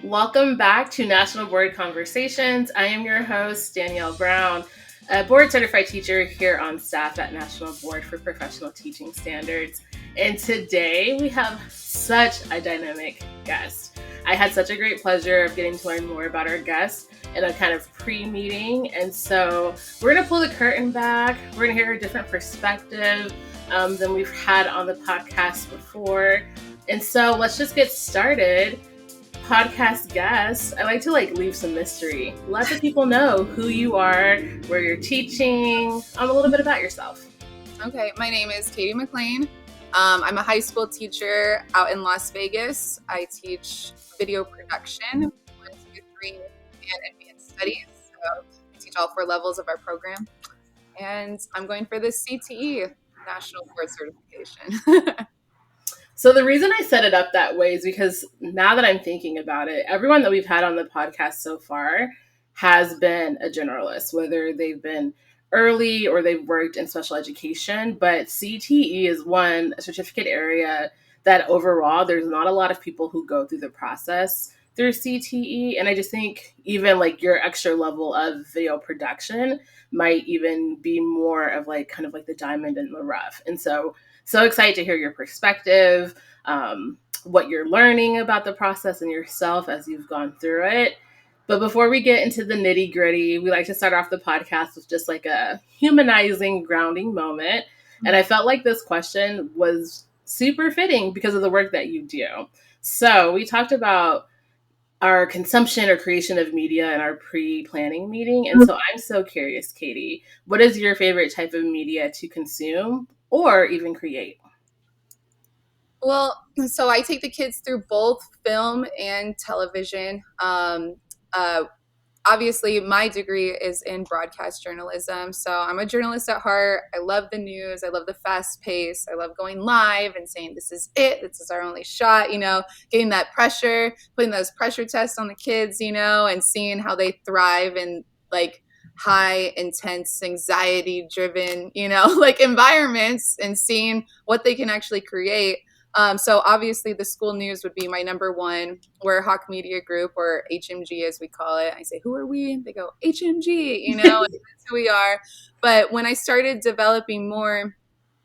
Welcome back to National Board Conversations. I am your host, Danielle Brown, a board certified teacher here on staff at National Board for Professional Teaching Standards. And today we have such a dynamic guest. I had such a great pleasure of getting to learn more about our guest in a kind of pre-meeting. And so we're going to pull the curtain back. We're going to hear a different perspective than we've had on the podcast before. And so let's just get started. Podcast guests, I like to leave some mystery. Let the people know who you are, where you're teaching, a little bit about yourself. Okay, my name is Katie McClain. I'm a high school teacher out in Las Vegas. I teach video production, 1, 2, 3, and advanced studies. So I teach all 4 levels of our program. And I'm going for the CTE, National Board Certification. So the reason I set it up that way is because now that I'm thinking about it, everyone that we've had on the podcast so far has been a generalist, whether they've been early or they've worked in special education. But CTE is a certificate area that overall there's not a lot of people who go through the process through CTE. And I just think even your extra level of video production might even be more of kind of the diamond in the rough. And so excited to hear your perspective, what you're learning about the process and yourself as you've gone through it. But before we get into the nitty gritty, we like to start off the podcast with just a humanizing, grounding moment. And I felt like this question was super fitting because of the work that you do. So we talked about our consumption or creation of media in our pre-planning meeting. And so I'm so curious, Katie, what is your favorite type of media to consume or even create? Well, so I take the kids through both film and television. Obviously, my degree is in broadcast journalism. So I'm a journalist at heart. I love the news. I love the fast pace. I love going live and saying, this is it. This is our only shot, getting that pressure, putting those pressure tests on the kids, and seeing how they thrive in high intense anxiety driven, environments and seeing what they can actually create. So obviously the school news would be my number one. We're a Hawk Media Group, or HMG as we call it. I say, who are we? They go, HMG, and that's who we are. But when I started developing more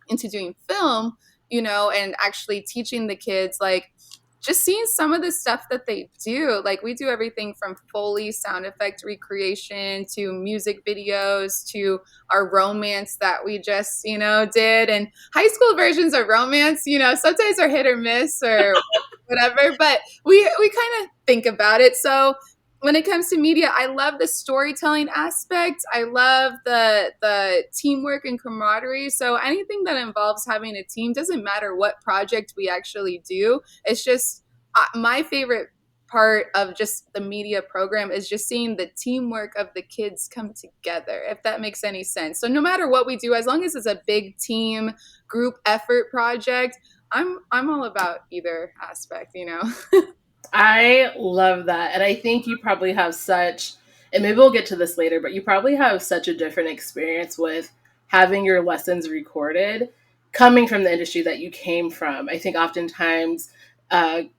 into doing film, and actually teaching the kids, just seeing some of the stuff that they do, we do everything from Foley sound effect recreation to music videos to our romance that we just, did. And high school versions of romance, sometimes are hit or miss or whatever, but we kind of think about it. So when it comes to media, I love the storytelling aspect. I love the teamwork and camaraderie. So anything that involves having a team, doesn't matter what project we actually do. It's just my favorite part of just the media program is just seeing the teamwork of the kids come together, if that makes any sense. So no matter what we do, as long as it's a big team group effort project, I'm all about either aspect, I love that. And I think you probably have and maybe we'll get to this later, but you probably have such a different experience with having your lessons recorded coming from the industry that you came from. I think oftentimes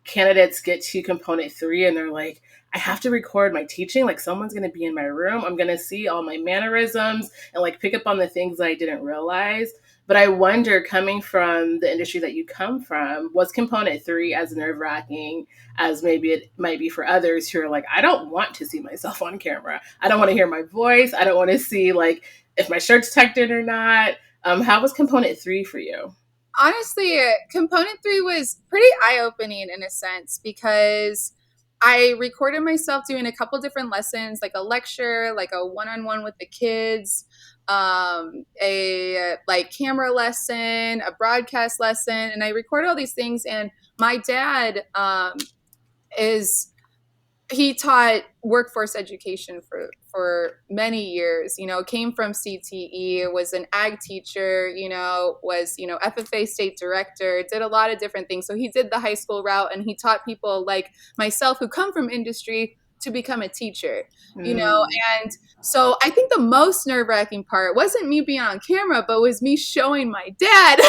candidates get to component 3 and they're like, I have to record my teaching. Someone's going to be in my room. I'm going to see all my mannerisms and pick up on the things that I didn't realize. But I wonder, coming from the industry that you come from, was component 3 as nerve-wracking as maybe it might be for others who are I don't want to see myself on camera. I don't want to hear my voice. I don't want to see if my shirt's tucked in or not. How was component 3 for you? Honestly, component 3 was pretty eye-opening in a sense, because I recorded myself doing a couple different lessons, a lecture, a one-on-one with the kids, a camera lesson, a broadcast lesson, and I recorded all these things. And my dad he taught workforce education for many years, came from CTE, was an ag teacher, was, FFA state director, did a lot of different things. So he did the high school route, and he taught people like myself who come from industry to become a teacher, and so I think the most nerve-wracking part wasn't me being on camera, but was me showing my dad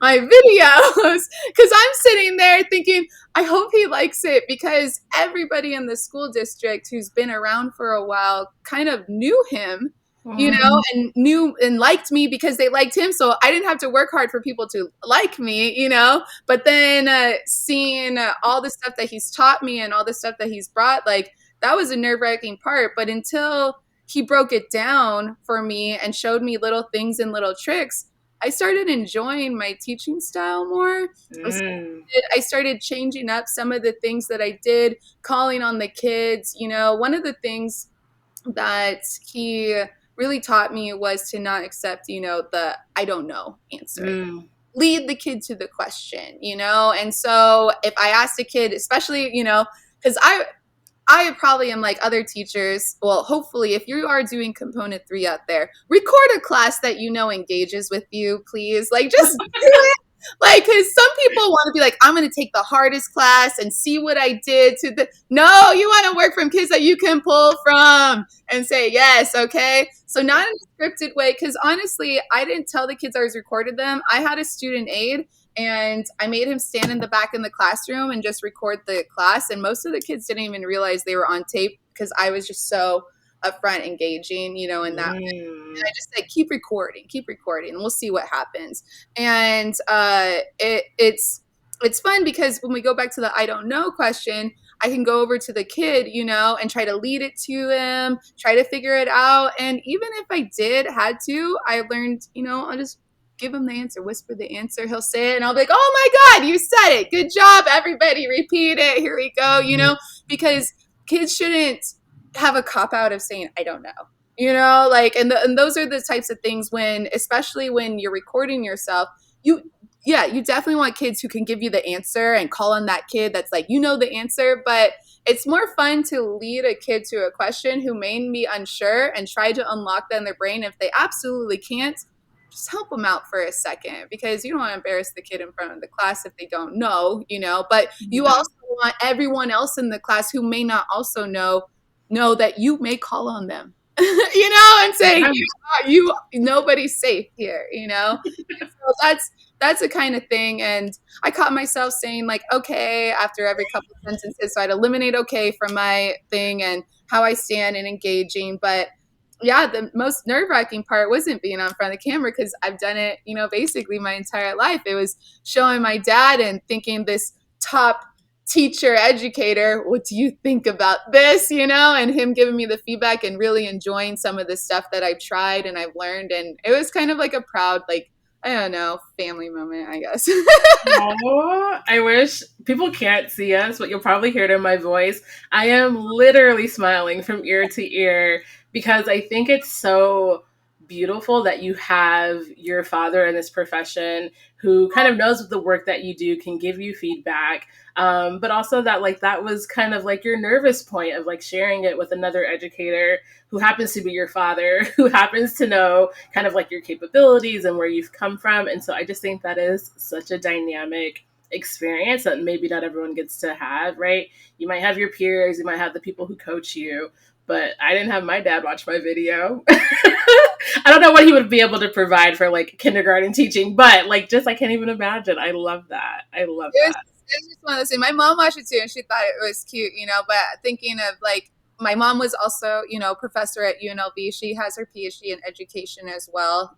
my videos, because I'm sitting there thinking, I hope he likes it because everybody in the school district who's been around for a while kind of knew him, and knew and liked me because they liked him. So I didn't have to work hard for people to like me. But then seeing all the stuff that he's taught me and all the stuff that he's brought, like that was a nerve-wracking part. But until he broke it down for me and showed me little things and little tricks, I started enjoying my teaching style more. Mm. I started changing up some of the things that I did, calling on the kids. One of the things that he really taught me was to not accept, the I don't know answer. Mm. Lead the kid to the question. And so if I asked a kid, especially, because I probably am like other teachers. Well, hopefully, if you are doing component 3 out there, record a class that engages with you, please. Like, just do it. Like, because some people want to be like, I'm going to take the hardest class and see what I did to the. No, you want to work from kids that you can pull from and say, yes, okay. So, not in a scripted way, because honestly, I didn't tell the kids I was recorded them. I had a student aide and I made him stand in the back in the classroom and just record the class. And most of the kids didn't even realize they were on tape because I was just so upfront engaging, in that way. And I just said, keep recording, and we'll see what happens. And it's fun because when we go back to the I don't know question, I can go over to the kid, and try to lead it to him, try to figure it out. And even if I had to, I learned, I'll just give him the answer, whisper the answer. He'll say it and I'll be like, oh my God, you said it. Good job. Everybody repeat it. Here we go, because kids shouldn't have a cop out of saying, I don't know. And those are the types of things especially when you're recording yourself, you definitely want kids who can give you the answer and call on that kid that's like, the answer. But it's more fun to lead a kid to a question who may be unsure and try to unlock that in their brain. If they absolutely can't, just help them out for a second, because you don't want to embarrass the kid in front of the class if they don't know, but you also want everyone else in the class who may not also know that you may call on them, and say, nobody's safe here, so that's a kind of thing. And I caught myself saying like, okay, after every couple of sentences. So I'd eliminate okay from my thing and how I stand and engaging. But yeah, the most nerve-wracking part wasn't being on front of the camera, because I've done it, basically my entire life. It was showing my dad and thinking, this top teacher, educator, what do you think about this, and him giving me the feedback and really enjoying some of the stuff that I've tried and I've learned. And it was kind of like a proud, like, I don't know, family moment, I guess. Oh, I wish people can't see us, but you'll probably hear it in my voice. I am literally smiling from ear to ear because I think it's so beautiful that you have your father in this profession who kind of knows the work that you do, can give you feedback, but also that like that was kind of like your nervous point of like sharing it with another educator who happens to be your father, who happens to know kind of like your capabilities and where you've come from. And so I just think that is such a dynamic experience that maybe not everyone gets to have, right? You might have your peers, you might have the people who coach you, but I didn't have my dad watch my video. I don't know what he would be able to provide for like kindergarten teaching, but like just I can't even imagine. I love that. I love that. It was just one of those things. My mom watched it too, and she thought it was cute, But thinking of like, my mom was also, professor at UNLV. She has her PhD in education as well,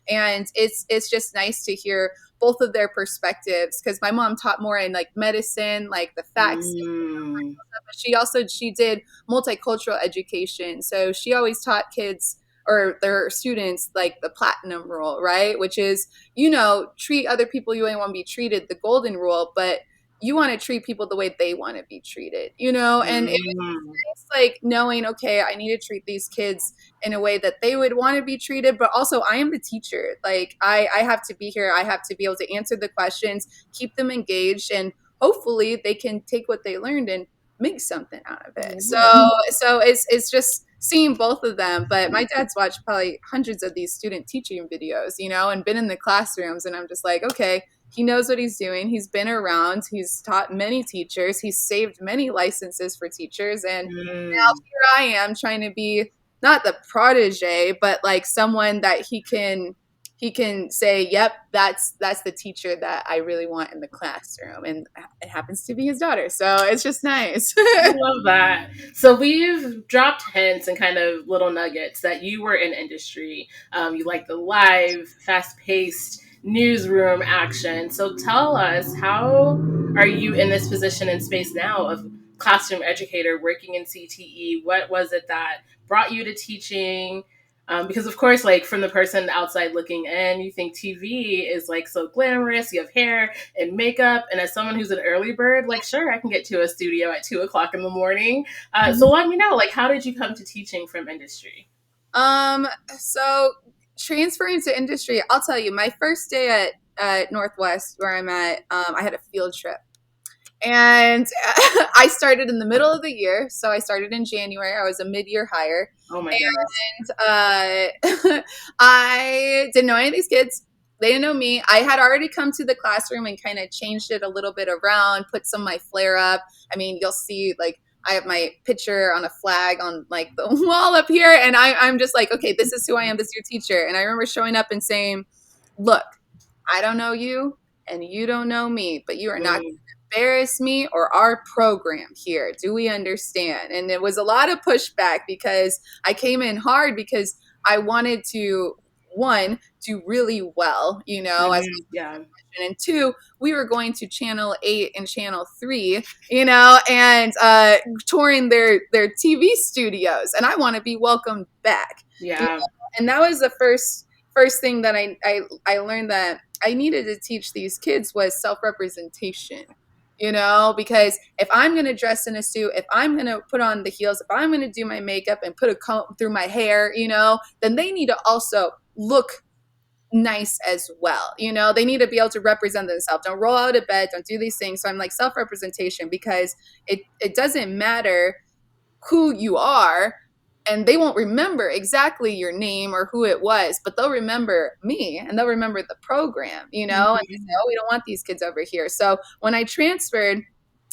and it's just nice to hear both of their perspectives, because my mom taught more in like medicine, like the facts. But she did multicultural education, so she always taught kids or their students like the platinum rule, right? Which is, treat other people you want to be treated, the golden rule, but you want to treat people the way they want to be treated, and it's like knowing, okay, I need to treat these kids in a way that they would want to be treated, but also I am the teacher. Like I have to be here. I have to be able to answer the questions, keep them engaged, and hopefully they can take what they learned and make something out of it. So it's just seeing both of them. But my dad's watched probably hundreds of these student teaching videos, and been in the classrooms, and I'm just like, okay, he knows what he's doing. He's been around. He's taught many teachers. He's saved many licenses for teachers. And now here I am trying to be not the protege, but like someone that he can he can say, yep, that's the teacher that I really want in the classroom, and it happens to be his daughter, so it's just nice. I love that. So we've dropped hints and kind of little nuggets that you were in industry. You like the live, fast-paced newsroom action. So tell us, how are you in this position and space now of classroom educator working in CTE? What was it that brought you to teaching? Because of course, like from the person outside looking in, you think TV is like so glamorous. You have hair and makeup. And as someone who's an early bird, like, sure, I can get to a studio at 2 o'clock in the morning. So let me know, like, how did you come to teaching from industry? So transferring to industry, I'll tell you, my first day at Northwest, where I'm at, I had a field trip. And I started in the middle of the year. So I started in January. I was a mid-year hire. Oh my goodness. I didn't know any of these kids. They didn't know me. I had already come to the classroom and kind of changed it a little bit around, put some of my flair up. I mean, you'll see like I have my picture on a flag on like the wall up here. And I'm just like, okay, this is who I am. This is your teacher. And I remember showing up and saying, look, I don't know you and you don't know me, but you are not Mm, embarrass me or our program here. Do we understand? And it was a lot of pushback because I came in hard because I wanted to, one, do really well, as yeah. and two, we were going to channel 8 and channel 3, and touring their TV studios, and I want to be welcomed back. Yeah. And that was the first thing that I learned that I needed to teach these kids was self-representation. Because if I'm going to dress in a suit, if I'm going to put on the heels, if I'm going to do my makeup and put a comb through my hair, then they need to also look nice as well. They need to be able to represent themselves. Don't roll out of bed, don't do these things. So I'm like self-representation, because it doesn't matter who you are, and they won't remember exactly your name or who it was, but they'll remember me and they'll remember the program, and they say, oh, we don't want these kids over here. So when I transferred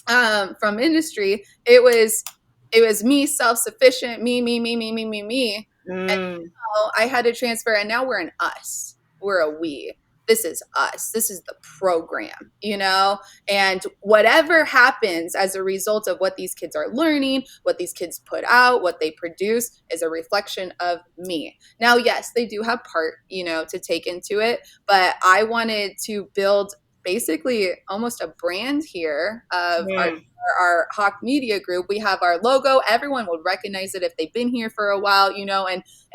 from industry, it was me, self-sufficient, me. And Mm, I had to transfer, and now we're an us. We're a we. This is us. This is the program, And whatever happens as a result of what these kids are learning, what these kids put out, what they produce is a reflection of me. Now, yes, they do have part, to take into it, but I wanted to build basically almost a brand here of mm, our Hawk Media Group. We have our logo. Everyone will recognize it if they've been here for a while,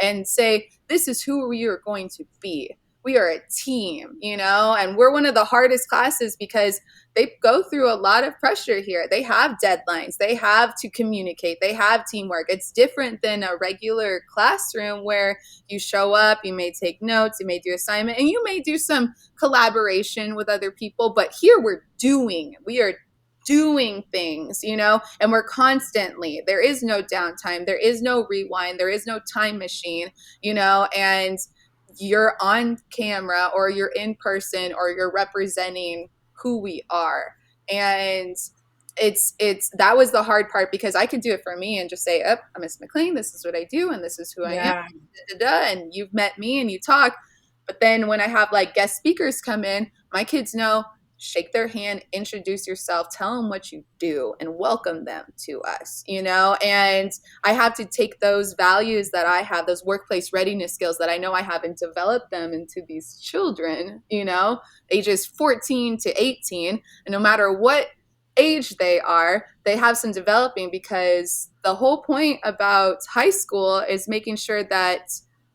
and say, this is who we are going to be. We are a team, and we're one of the hardest classes because they go through a lot of pressure here. They have deadlines. They have to communicate. They have teamwork. It's different than a regular classroom where you show up, you may take notes, you may do assignment, and you may do some collaboration with other people. But here we are doing things, and we're constantly, there is no downtime, there is no rewind, there is no time machine, and you're on camera or you're in person or you're representing who we are. And it's that was the hard part, because I could do it for me and just say, oh, I'm Miss McClain, this is what I do and this is who I am, yeah. and you've met me and you talk. But then when I have like guest speakers come in, my kids know, shake their hand, introduce yourself, tell them what you do, and welcome them to us, And I have to take those values that I have, those workplace readiness skills that I know I have, and develop them into these children, ages 14 to 18. And no matter what age they are, they have some developing, because the whole point about high school is making sure that,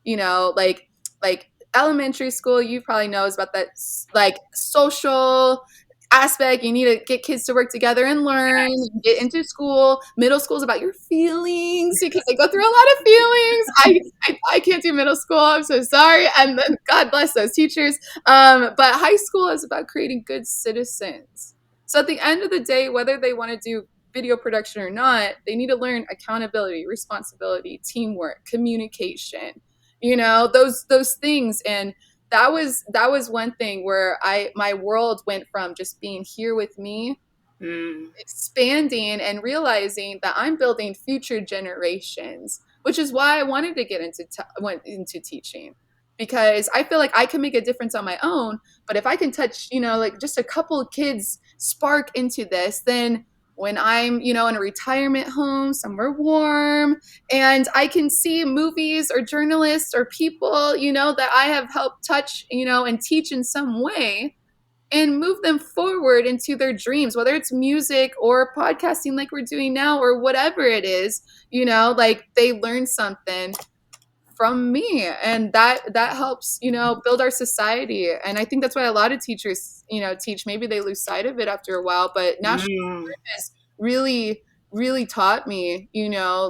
like elementary school, you probably knows about that, like social aspect. You need to get kids to work together and learn, and get into school. Middle school is about your feelings, because they go through a lot of feelings. I can't do middle school, I'm so sorry, and then God bless those teachers. But high school is about creating good citizens. So at the end of the day, whether they want to do video production or not, they need to learn accountability, responsibility, teamwork, communication, those things. And that was one thing where my world went from just being here with me, Mm. expanding and realizing that I'm building future generations, which is why I wanted to get went into teaching. because I feel like I can make a difference on my own. But if I can touch, like just a couple of kids spark into this, then when I'm, in a retirement home somewhere warm and I can see movies or journalists or people, that I have helped touch, and teach in some way and move them forward into their dreams, whether it's music or podcasting like we're doing now or whatever it is, like they learn something from me, and that helps build our society. And I think that's why a lot of teachers teach. Maybe they lose sight of it after a while, but national Mm, has really really taught me,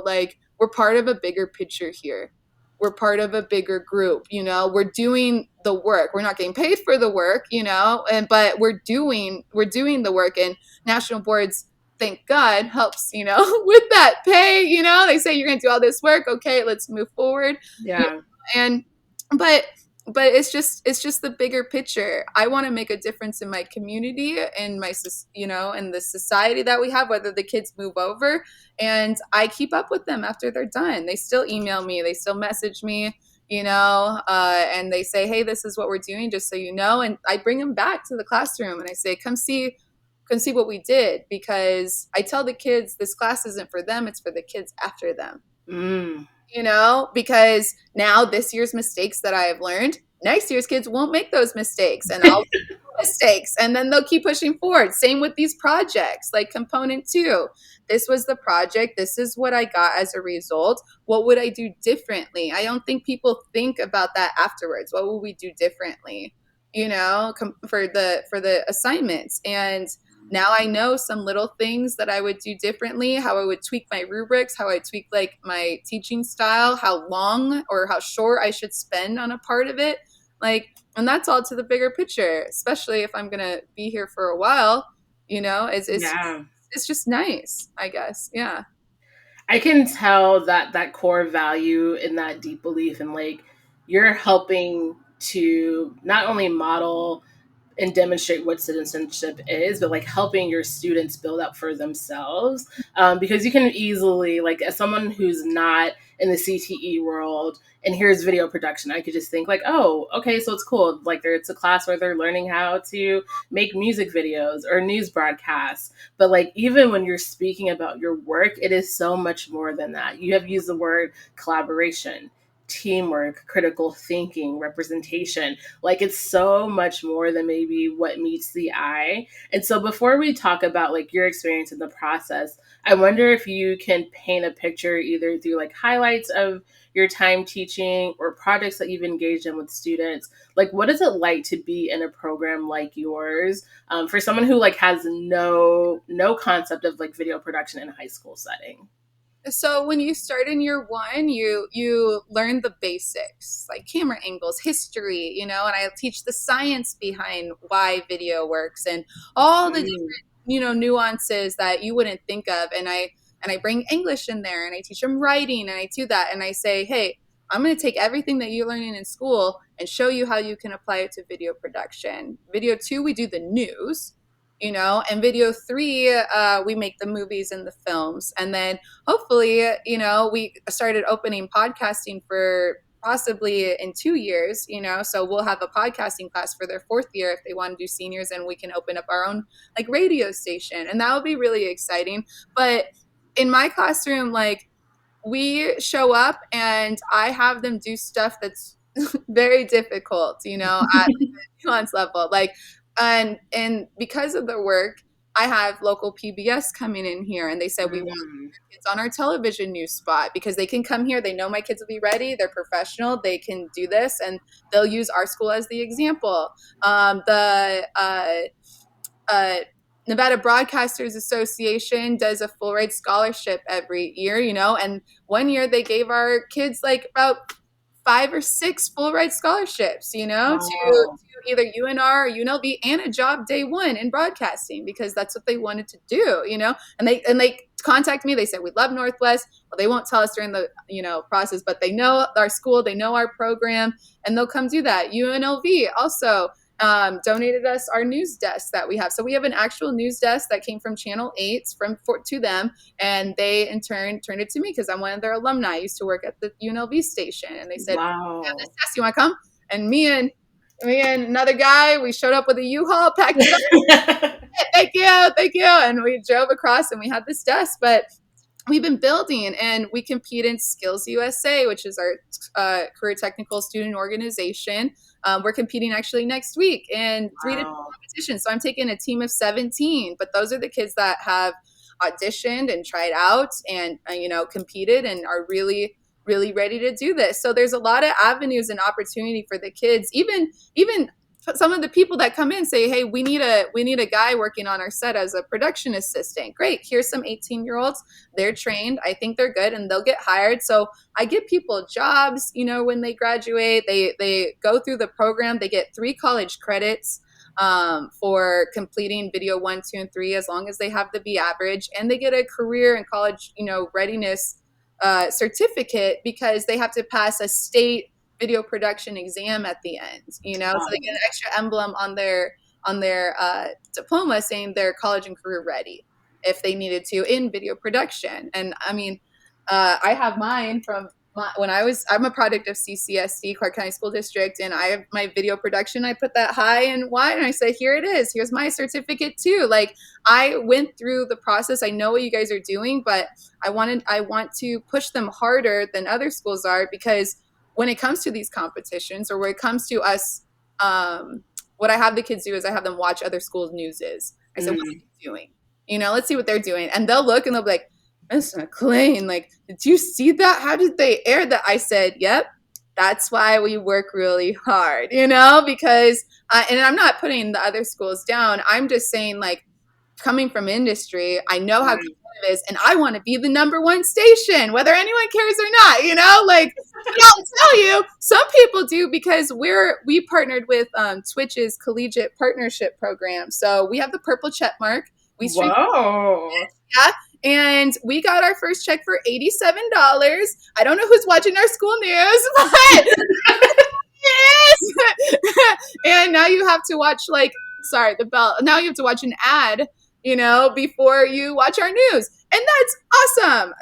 like we're part of a bigger picture here. We're part of a bigger group. We're doing the work. We're not getting paid for the work, and but we're doing the work. And national boards, thank God, helps, with that pay. They say you're going to do all this work. Okay, let's move forward. You yeah. and but it's just the bigger picture. I want to make a difference in my community and in the society that we have, whether the kids move over, and I keep up with them after they're done. They still email me, they still message me, and they say, hey, this is what we're doing, just so you know. And I bring them back to the classroom and I say, come see what we did, because I tell the kids this class isn't for them, it's for the kids after them. Mm, Because now this year's mistakes that I have learned, next year's kids won't make those mistakes, and I'll make mistakes, and then they'll keep pushing forward. Same with these projects, like component 2. This was the project. This is what I got as a result. What would I do differently? I don't think people think about that afterwards. What will we do differently? For the assignments. And now I know some little things that I would do differently, how I would tweak my rubrics, how I tweak like my teaching style, how long or how short I should spend on a part of it. Like, and that's all to the bigger picture, especially if I'm going to be here for a while, yeah. it's just nice, I guess. Yeah. I can tell that core value and that deep belief in like you're helping to not only model and demonstrate what citizenship is, but like helping your students build up for themselves. Because you can easily, like, as someone who's not in the CTE world and here's video production, I could just think like, oh, okay, so it's cool. Like, it's a class where they're learning how to make music videos or news broadcasts. But like, even when you're speaking about your work, it is so much more than that. You have used the word collaboration, teamwork, critical thinking, representation. Like, it's so much more than maybe what meets the eye. And so before we talk about like your experience in the process, I wonder if you can paint a picture either through like highlights of your time teaching or projects that you've engaged in with students. Like, what is it like to be in a program like yours, for someone who like has no concept of like video production in a high school setting? So when you start in year 1, you learn the basics, like camera angles, history, and I teach the science behind why video works and all the Mm, different, nuances that you wouldn't think of. And I bring English in there, and I teach them writing, and I do that, and I say, hey, I'm going to take everything that you're learning in school and show you how you can apply it to video production. Video 2, we do the news. And video 3, we make the movies and the films. And then hopefully, we started opening podcasting for possibly in 2 years, so we'll have a podcasting class for their 4th year if they want to do seniors, and we can open up our own like radio station. And that would be really exciting. But in my classroom, like, we show up and I have them do stuff that's very difficult, at nuance level. Like, and because of the work, I have local PBS coming in here, and they said we want mm, kids on our television news spot because they can come here. They know my kids will be ready. They're professional. They can do this, and they'll use our school as the example. The Nevada Broadcasters Association does a full ride scholarship every year, and one year they gave our kids like about 5 or 6 full ride scholarships, wow. to either UNR or UNLV, and a job day 1 in broadcasting because that's what they wanted to do, and they contact me. They said, we love Northwest. Well, they won't tell us during the, process, but they know our school, they know our program, and they'll come do that. UNLV also donated us our news desk that we have. So we have an actual news desk that came from Channel 8 to them, and they in turn turned it to me because I'm one of their alumni. I used to work at the UNLV station, and they said, "We have this Wow. desk. You want to come?" And me and another guy, we showed up with a U-Haul, packed it up. Thank you. And we drove across and we had this desk, but we've been building, and we compete in Skills USA, which is our career technical student organization. We're competing actually next week in 3 different competitions. So I'm taking a team of 17, but those are the kids that have auditioned and tried out and, competed and are really, really ready to do this. So there's a lot of avenues and opportunity for the kids. Even some of the people that come in say, hey, we need a guy working on our set as a production assistant. Great. Here's some 18-year-olds. They're trained. I think they're good, and they'll get hired. So I give people jobs, when they graduate. They go through the program. They get 3 college credits for completing video 1, 2, and 3, as long as they have the B average, and they get a career and college, readiness certificate, because they have to pass a state video production exam at the end, so they get an extra emblem on their diploma saying they're college and career ready if they needed to in video production. And I mean, I have mine from I'm a product of CCSD, Clark County School District, and I have my video production. I put that high and wide, and I say, here it is. Here's my certificate too. Like, I went through the process. I know what you guys are doing, but I want to push them harder than other schools are, because when it comes to these competitions, or when it comes to us, what I have the kids do is I have them watch other schools' newses. I said, what are you doing? Let's see what they're doing. And they'll look and they'll be like, Miss McClain, like, did you see that? How did they air that? I said, yep, that's why we work really hard, because, and I'm not putting the other schools down. I'm just saying, like, coming from industry, I know how competitive it is, and I want to be the #1 station, whether anyone cares or not, like, I'll tell you, some people do, because we partnered with Twitch's collegiate partnership program. So we have the purple check mark. We stream. Whoa. Yeah. And we got our first check for $87. I don't know who's watching our school news, but yes. And now you have to watch, like, sorry, the bell. Now you have to watch an ad, before you watch our news. And that's awesome.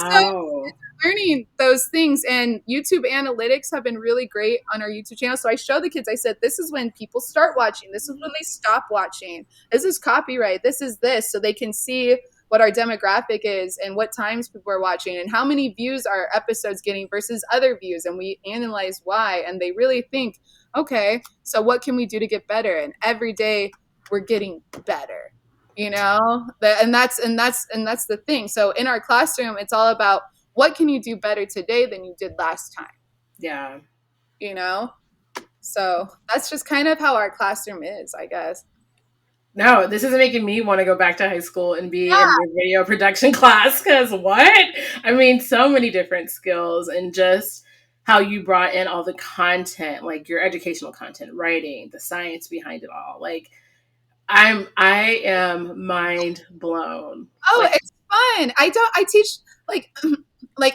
So learning those things, and YouTube analytics have been really great on our YouTube channel. So I show the kids, I said, this is when people start watching. This is when they stop watching. This is copyright. This is this. So they can see what our demographic is and what times people are watching and how many views our episode's getting versus other views. And we analyze why. And they really think, okay, so what can we do to get better? And every day we're getting better. And that's the thing. So in our classroom, it's all about, what can you do better today than you did last time? Yeah. So that's just kind of how our classroom is, I guess. No, this is making me want to go back to high school and be in your video production class, because I mean, so many different skills, and just how you brought in all the content, like your educational content, writing, the science behind it all. Like, I am mind blown. Oh, it's fun. I teach, like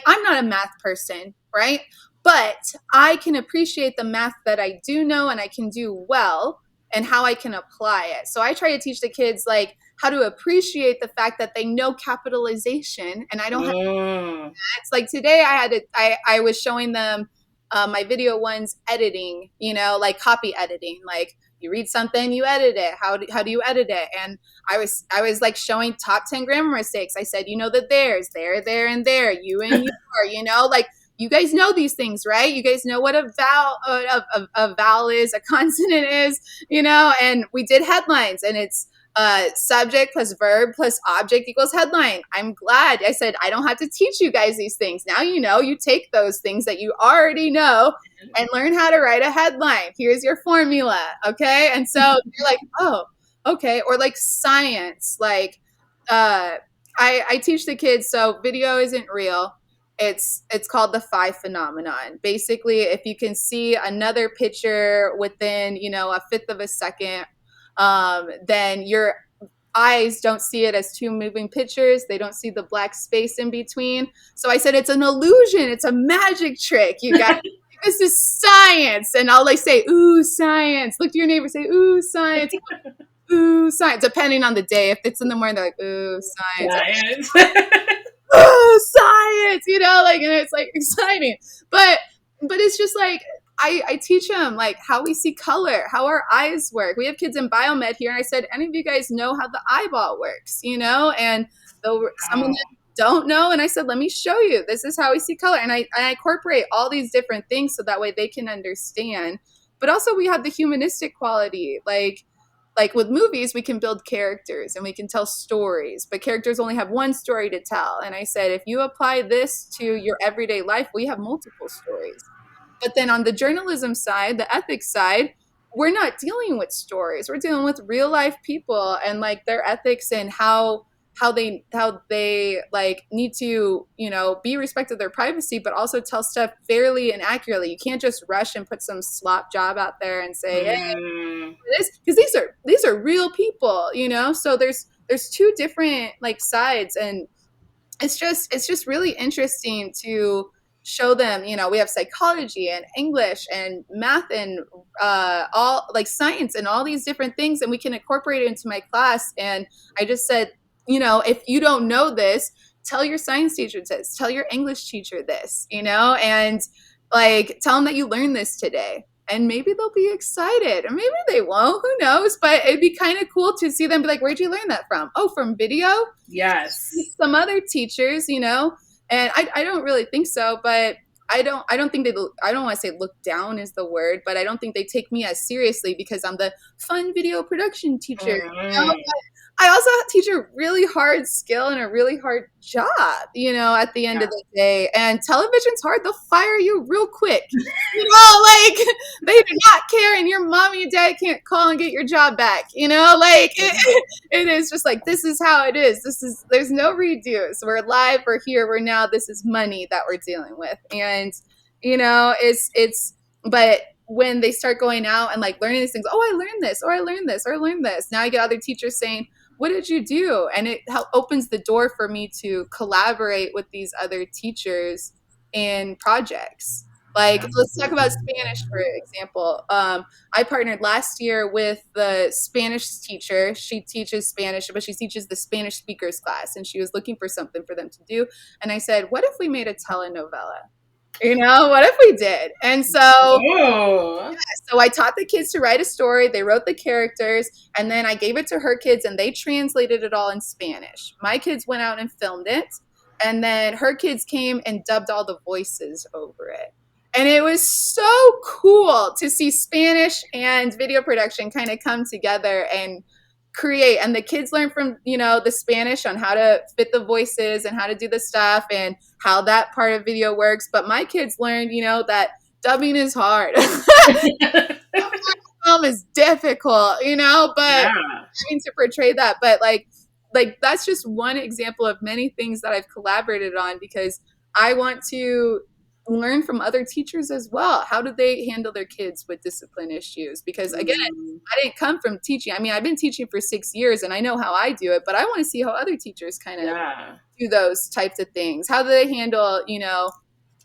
I'm not a math person, right? But I can appreciate the math that I do know and I can do well, and how I can apply it. So I try to teach the kids, like, how to appreciate the fact that they know capitalization, and I don't have to. It's like today I was showing them my video 1's editing, like copy editing, like, you read something, you edit it. How do you edit it? And I was like showing top 10 grammar mistakes. I said, the there's, there, and there, you and your, like, you guys know these things, right? You guys know what a vowel is, a consonant is, and we did headlines, and it's subject plus verb plus object equals headline. I'm glad. I said, I don't have to teach you guys these things. Now you take those things that you already know and learn how to write a headline. Here's your formula, okay? And so you're like, oh, okay. Or like science, like I teach the kids, so video isn't real. It's called the 5 phenomenon. Basically, if you can see another picture within, a fifth of a second, then your eyes don't see it as 2 moving pictures. They don't see the black space in between. So I said, it's an illusion. It's a magic trick. You guys, this is science. And I'll like say, ooh, science. Look to your neighbor, say, ooh, science. Ooh, science. Depending on the day. If it's in the morning, they're like, ooh, science. Ooh, science. And it's like exciting. But it's just like, I teach them like how we see color, how our eyes work. We have kids in biomed here, and I said, any of you guys know how the eyeball works, and some of them Wow. don't know, and I said, let me show you. This is how we see color, and I incorporate all these different things so that way they can understand. But also we have the humanistic quality, like with movies, we can build characters and we can tell stories, but characters only have one story to tell. And I said, if you apply this to your everyday life, we have multiple stories. But then on the journalism side, the ethics side, we're not dealing with stories. We're dealing with real life people and like their ethics and how they like need to be respected of their privacy, but also tell stuff fairly and accurately. You can't just rush and put some slop job out there and say, hey, Mm, this, because these are real people, so there's two different like sides, and it's just really interesting to show them. We have psychology and English and math and all like science and all these different things, and we can incorporate it into my class. And I just said, if you don't know this, tell your science teacher this, tell your English teacher this, and like tell them that you learned this today, and maybe they'll be excited, or maybe they won't, who knows. But it'd be kind of cool to see them be like, where'd you learn that from? Oh, from video. yes. Some other teachers, and I don't really think so, but I don't think I don't want to say look down is the word, but I don't think they take me as seriously because I'm the fun video production teacher. Mm, I also teach a really hard skill and a really hard job, at the end of yeah. the day. And television's hard. They'll fire you real quick. Like they do not care, and your mom and your dad can't call and get your job back. Like it is just like, this is how it is. There's no redo. So we're live, we're here, we're now. This is money that we're dealing with. And but when they start going out and like learning these things, oh, I learned this, or I learned this, or I learned this. Now I get other teachers saying, what did you do? And it opens the door for me to collaborate with these other teachers in projects. Like, let's talk about Spanish, for example. I partnered last year with the Spanish teacher. She teaches Spanish, but she teaches the Spanish speakers class, and she was looking for something for them to do. And I said, what if we made a telenovela? What if we did? And Oh. so I taught the kids to write a story. They wrote the characters, and then I gave it to her kids, and they translated it all in Spanish. My kids went out and filmed it, and then her kids came and dubbed all the voices over it. And it was so cool to see Spanish and video production kind of come together and create. And the kids learn from the Spanish on how to fit the voices and how to do the stuff and how that part of video works. But my kids learned that dubbing is hard. Film is difficult, but Yeah. having to portray that. But like that's just one example of many things that I've collaborated on, because I want to learn from other teachers as well. How do they handle their kids with discipline issues? Because again, Mm, I didn't come from teaching. I mean, I've been teaching for 6 years and I know how I do it, but I want to see how other teachers kind of yeah. do those types of things. How do they handle,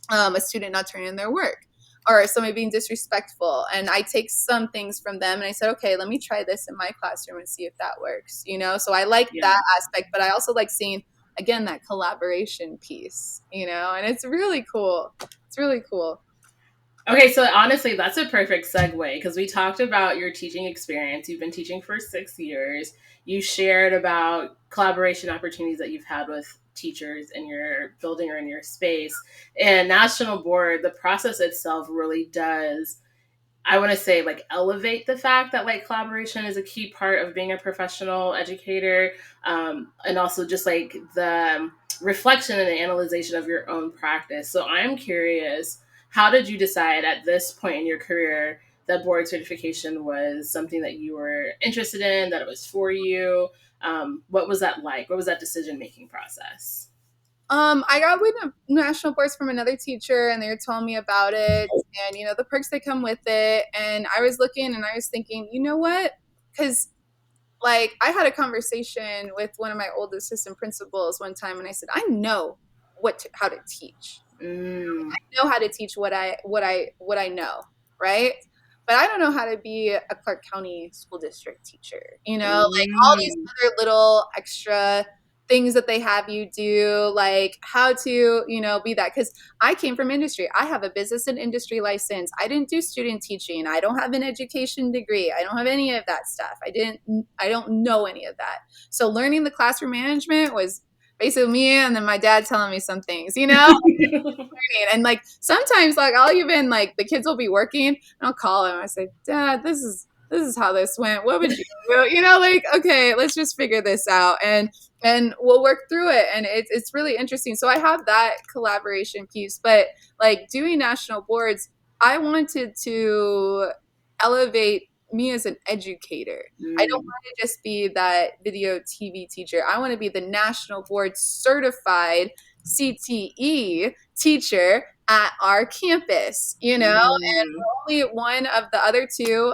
a student not turning in their work, or somebody being disrespectful? And I take some things from them and I said, okay, let me try this in my classroom and see if that works, So I like Yeah. that aspect, but I also like seeing, again, that collaboration piece, and it's really cool. It's really cool. Okay, so honestly, that's a perfect segue because we talked about your teaching experience. You've been teaching for 6 years. You shared about collaboration opportunities that you've had with teachers in your building or in your space. And national board, the process itself really does, I want to say, like, elevate the fact that like collaboration is a key part of being a professional educator, and also just like the reflection and the analyzation of your own practice. So I'm curious, how did you decide at this point in your career that board certification was something that you were interested in, that it was for you? What was that like? What was that decision making process? I got with national boards from another teacher, and they were telling me about it, and the perks that come with it. And I was looking, and I was thinking, you know what? Because like I had a conversation with one of my old assistant principals one time, and I said, I know how to teach. Mm, I know how to teach what I know, right? But I don't know how to be a Clark County school district teacher. Like all these mm, other little extra things that they have you do, like how to, be that. Because I came from industry. I have a business and industry license. I didn't do student teaching. I don't have an education degree. I don't have any of that stuff. I don't know any of that. So learning the classroom management was basically me and then my dad telling me some things, and like sometimes like I'll even like the kids will be working and I'll call him. I say, Dad, this is how this went. What would you do? Like, okay, let's just figure this out and we'll work through it. And it's really interesting. So I have that collaboration piece, but like doing national boards, I wanted to elevate me as an educator. I don't Mm. want to just be that video TV teacher. I want to be the national board certified CTE teacher at our campus, and Mm. we're only one of the other two.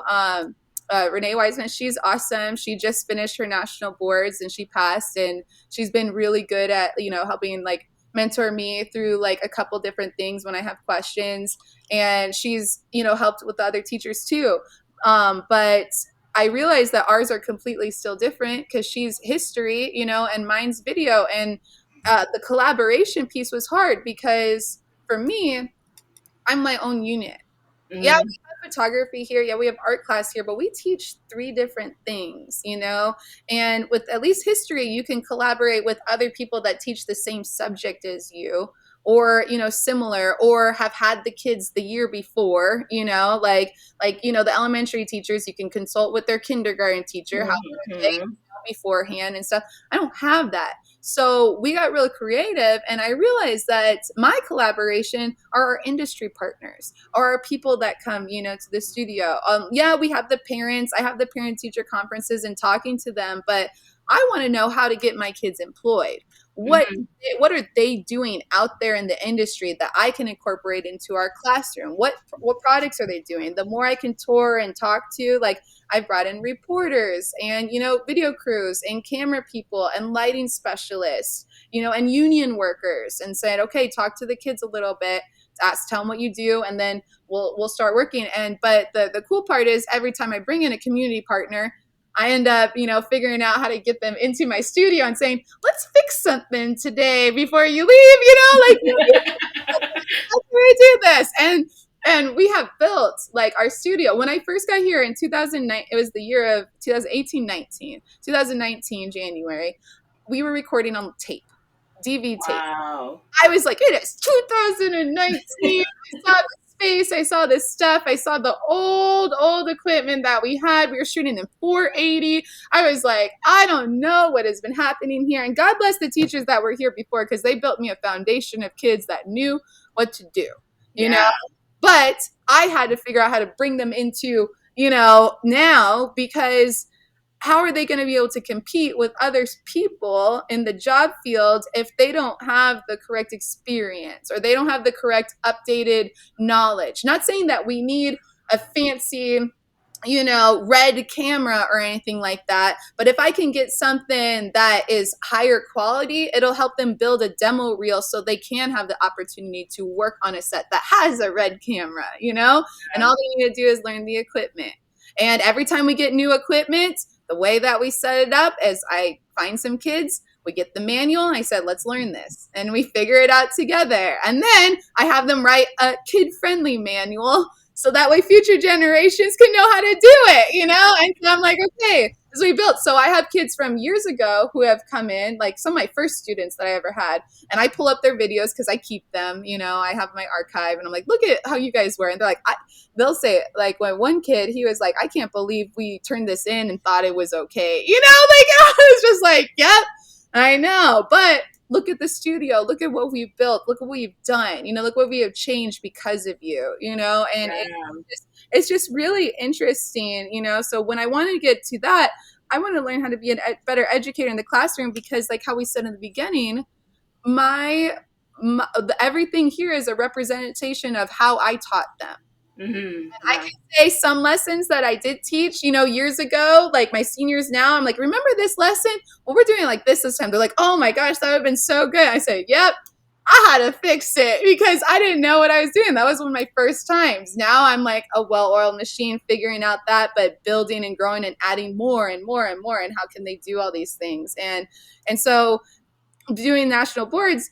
Renee Wiseman, she's awesome. She just finished her national boards and she passed, and she's been really good at, helping like mentor me through like a couple different things when I have questions. And she's, helped with the other teachers too. But I realized that ours are completely still different because she's history, and mine's video. And the collaboration piece was hard because for me, I'm my own unit. Yeah, Mm. we have photography here. Yeah, we have art class here, but we teach three different things, And with at least history, you can collaborate with other people that teach the same subject as you, or similar, or have had the kids the year before, the elementary teachers, you can consult with their kindergarten teacher how they're Mm-hmm. beforehand and stuff. I don't have that. So we got really creative, and I realized that my collaboration are our industry partners, or our people that come, to the studio. Yeah, we have the parents. I have the parent teacher conferences and talking to them, but I want to know how to get my kids employed. What Mm-hmm. what are they doing out there in the industry that I can incorporate into our classroom? What products are they doing? The more I can tour and talk to, like I've brought in reporters and, video crews and camera people and lighting specialists, and union workers, and said, okay, talk to the kids a little bit, tell them what you do, and then we'll start working. But the cool part is every time I bring in a community partner, I end up, figuring out how to get them into my studio and saying, let's fix something today before you leave, how can we do this? And we have built like our studio. When I first got here in 2009, it was the year of 2018-19, 2019 January. We were recording on tape, DV tape. Wow. I was like, it is 2019. I saw the space. I saw this stuff. I saw the old equipment that we had. We were shooting in 480. I was like, I don't know what has been happening here. And God bless the teachers that were here before, because they built me a foundation of kids that knew what to do, you Yeah. know? But I had to figure out how to bring them into, now, because how are they going to be able to compete with other people in the job field if they don't have the correct experience or they don't have the correct updated knowledge? Not saying that we need a fancy, red camera or anything like that, but if I can get something that is higher quality, it'll help them build a demo reel so they can have the opportunity to work on a set that has a red camera, and all they need to do is learn the equipment. And every time we get new equipment, the way that we set it up is I find some kids, we get the manual, and I said, let's learn this. And we figure it out together. And then I have them write a kid-friendly manual so that way future generations can know how to do it, And so I'm like, okay, as we built. So I have kids from years ago who have come in, like some of my first students that I ever had, and I pull up their videos because I keep them, I have my archive, and I'm like, look at how you guys were. And they're like, they'll say, like, when one kid, he was like, I can't believe we turned this in and thought it was okay. I was just like, yep, I know. But look at the studio, look at what we've built, look at what we've done, look what we have changed because of you, and Yeah. it's just really interesting, So when I wanted to get to that, I want to learn how to be a better educator in the classroom, because like how we said in the beginning, my everything here is a representation of how I taught them. Mm-hmm. I Yeah. can say some lessons that I did teach, years ago, like my seniors now, I'm like, remember this lesson? Well, we're doing like this time. They're like, oh my gosh, that would have been so good. I said, yep, I had to fix it because I didn't know what I was doing. That was one of my first times. Now I'm like a well-oiled machine figuring out that, but building and growing and adding more and more and more. And how can they do all these things? And so doing national boards,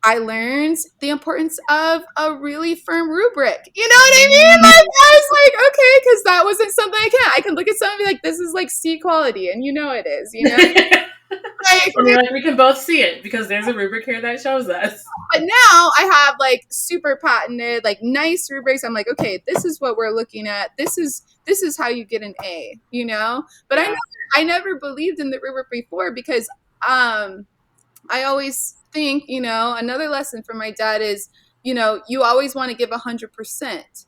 I learned the importance of a really firm rubric. You know what I mean? Like, I was like, okay, because that wasn't something I can look at something and be like, this is like C quality, and you know it is, you know? Like, And you're like, we can both see it because there's a rubric here that shows us. but now I have like super patented, like nice rubrics. I'm like, okay, this is what we're looking at. This is how you get an A, you know? But Yeah. I never believed in the rubric before because I always think, another lesson from my dad is, you always want to give 100%,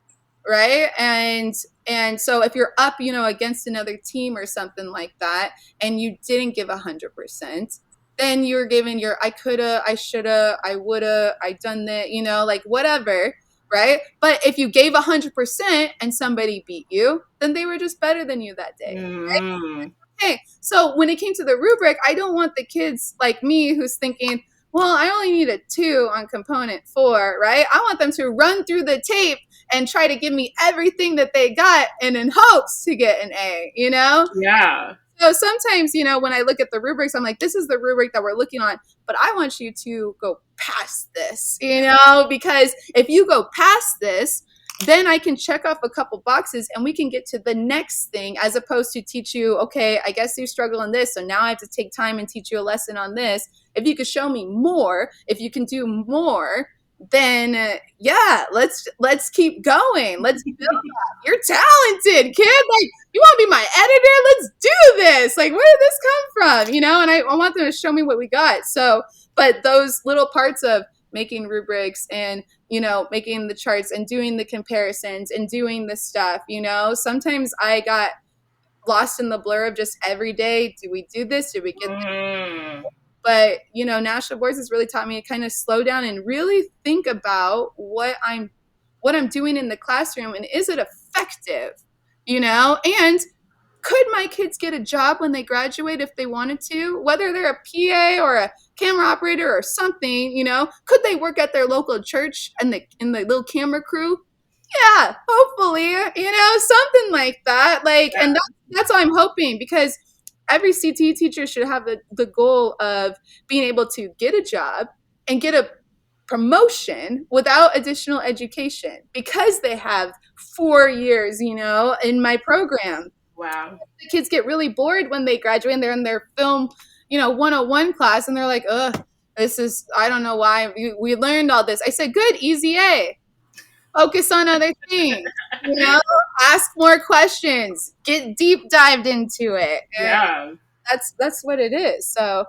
right? And so if you're up, against another team or something like that, and you didn't give 100%, then you're giving your I coulda, I shoulda, I woulda, I done that, like whatever, right? But if you gave 100% and somebody beat you, then they were just better than you that day. Mm. Okay, so when it came to the rubric, I don't want the kids like me who's thinking, well, I only need a 2 on component 4, right? I want them to run through the tape and try to give me everything that they got and in hopes to get an A, Yeah. So sometimes, when I look at the rubrics, I'm like, this is the rubric that we're looking on, but I want you to go past this, because if you go past this, then I can check off a couple boxes and we can get to the next thing as opposed to teach you, okay, I guess you struggle in this. So now I have to take time and teach you a lesson on this. If you could show me more, if you can do more, then yeah, let's keep going. Let's build up. You're talented, kid. Like, you want to be my editor? Let's do this. Like, where did this come from? And I want them to show me what we got. So, but those little parts of making rubrics and, making the charts and doing the comparisons and doing the stuff, sometimes I got lost in the blur of just every day. Do we do this? Did we get this? Mm. But, national boards has really taught me to kind of slow down and really think about what I'm doing in the classroom and is it effective, and could my kids get a job when they graduate if they wanted to, whether they're a PA or a camera operator or something, could they work at their local church and in the little camera crew? Yeah, hopefully, something like that. Like, Yeah. and that's what I'm hoping, because every CTE teacher should have the goal of being able to get a job and get a promotion without additional education because they have 4 years, in my program. Wow. The kids get really bored when they graduate and they're in their film, 101 class and they're like, ugh, I don't know why we learned all this. I said, good, easy A. Focus on other things, ask more questions, get deep dived into it. And Yeah. that's what it is. So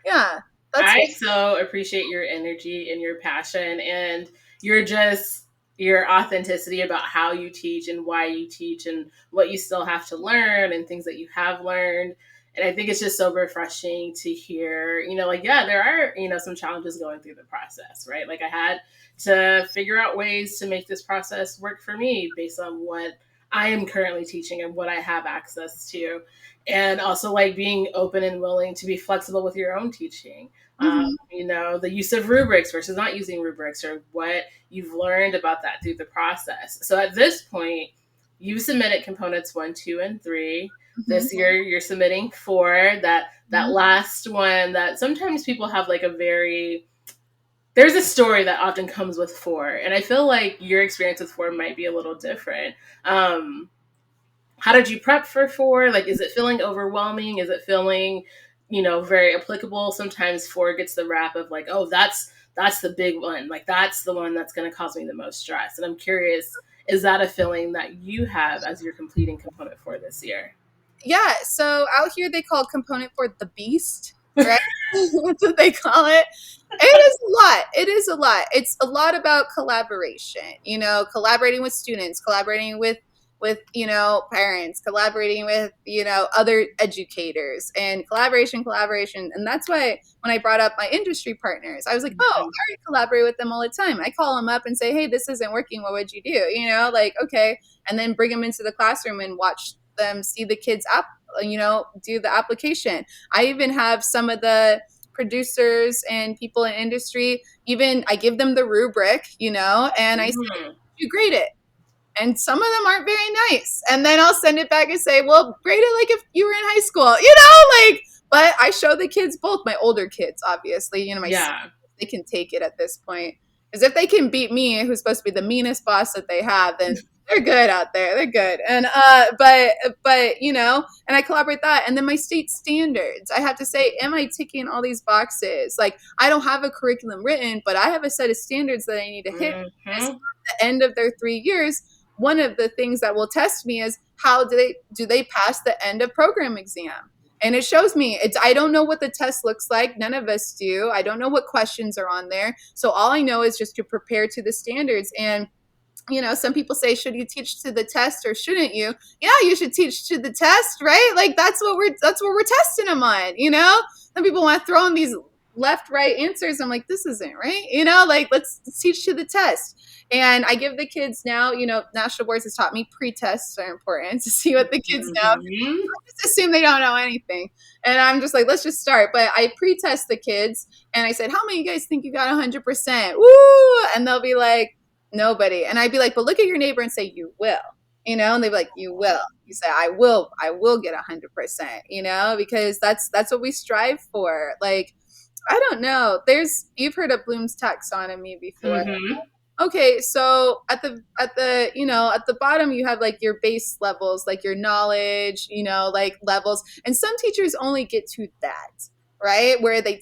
yeah, that's I so appreciate your energy and your passion and your authenticity about how you teach and why you teach and what you still have to learn and things that you have learned. And I think it's just so refreshing to hear, like, yeah, there are, some challenges going through the process, right? Like I had to figure out ways to make this process work for me based on what I am currently teaching and what I have access to. And also like being open and willing to be flexible with your own teaching. The use of rubrics versus not using rubrics or what you've learned about that through the process. So at this point, you submitted components 1, 2, and 3. This year you're submitting 4. That last one that sometimes people have like there's a story that often comes with 4. And I feel like your experience with 4 might be a little different. How did you prep for 4? Like, is it feeling overwhelming? Is it feeling, very applicable? Sometimes 4 gets the rap of like, oh, that's the big one. Like, that's the one that's going to cause me the most stress. And I'm curious, is that a feeling that you have as you're completing component 4 this year? Yeah. So out here they call component 4 the beast, right? That's what they call it. It is a lot. It is a lot. It's a lot about collaboration, collaborating with students, collaborating with parents, collaborating with other educators, and collaboration. And that's why when I brought up my industry partners, I was like, oh, I already collaborate with them all the time. I call them up and say, hey, this isn't working, what would you do? Like, okay. And then bring them into the classroom and watch them see the kids up, do the application. I even have some of the producers and people in industry, even I give them the rubric, and I say, you grade it. And some of them aren't very nice. And then I'll send it back and say, well, grade it like if you were in high school, like, But I show the kids both, my older kids, obviously, my Yeah. they can take it at this point. Because if they can beat me, who's supposed to be the meanest boss that they have, then they're good out there. They're good. And and I collaborate that. And then my state standards. I have to say, am I ticking all these boxes? Like, I don't have a curriculum written, but I have a set of standards that I need to hit. Because Mm-hmm. at the end of their 3 years, one of the things that will test me is how do they pass the end of program exam? And it shows me. I don't know what the test looks like. None of us do. I don't know what questions are on there. So all I know is just to prepare to the standards. And some people say, should you teach to the test or shouldn't you? Yeah, you should teach to the test, right? Like that's what we're testing them on. Some people want to throw in these left right answers. I'm like, this isn't right. Like let's teach to the test. And I give the kids now, national boards has taught me pre-tests are important to see what the kids know. Mm-hmm. Just assume they don't know anything. And I'm just like, let's just start. But I pre-test the kids and I said, how many of you guys think you got 100%? Woo! And they'll be like, nobody. And I'd be like, but look at your neighbor and say, you will. And they'd be like, you will. You say, I will get 100%, because that's what we strive for. Like, I don't know. You've heard of Bloom's taxonomy before. Mm-hmm. Okay, so at the bottom you have like your base levels, like your knowledge, like levels, and some teachers only get to that, right? Where they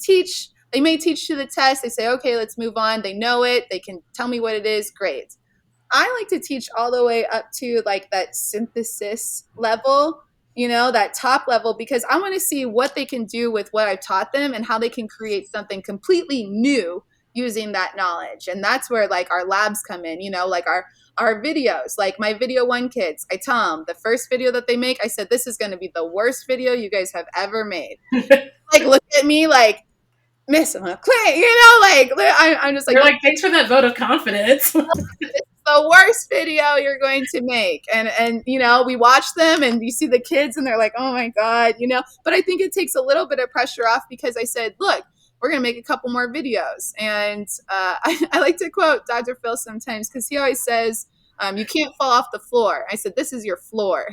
may teach to the test, they say, okay, let's move on. They know it, they can tell me what it is, great. I like to teach all the way up to like that synthesis level, that top level, because I want to see what they can do with what I've taught them and how they can create something completely new using that knowledge. And that's where like our labs come in, like our videos, like my video one kids, I tell them the first video that they make, I said, this is going to be the worst video you guys have ever made. Like, look at me like, Miss McClain, like I'm just like, You're like, thanks for that vote of confidence. the worst video you're going to make. And we watch them and you see the kids and they're like, oh my God, but I think it takes a little bit of pressure off because I said, look, we're going to make a couple more videos. And I like to quote Dr. Phil sometimes because he always says, you can't fall off the floor. I said, this is your floor.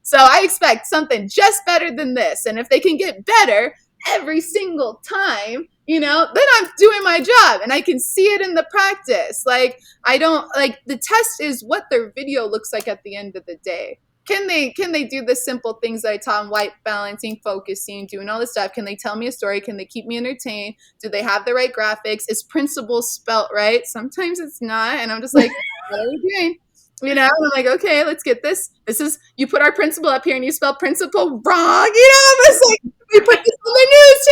So I expect something just better than this. And if they can get better every single time, then I'm doing my job and I can see it in the practice. Like, I don't like the test is what their video looks like at the end of the day. Can they do the simple things that I taught them, white balancing, focusing, doing all this stuff? Can they tell me a story? Can they keep me entertained? Do they have the right graphics? Is principle spelt right? Sometimes it's not. And I'm just like, what are we doing? And I'm like, okay, let's get this. This is, you put our principle up here and you spell principle wrong. It's like, we put this on the news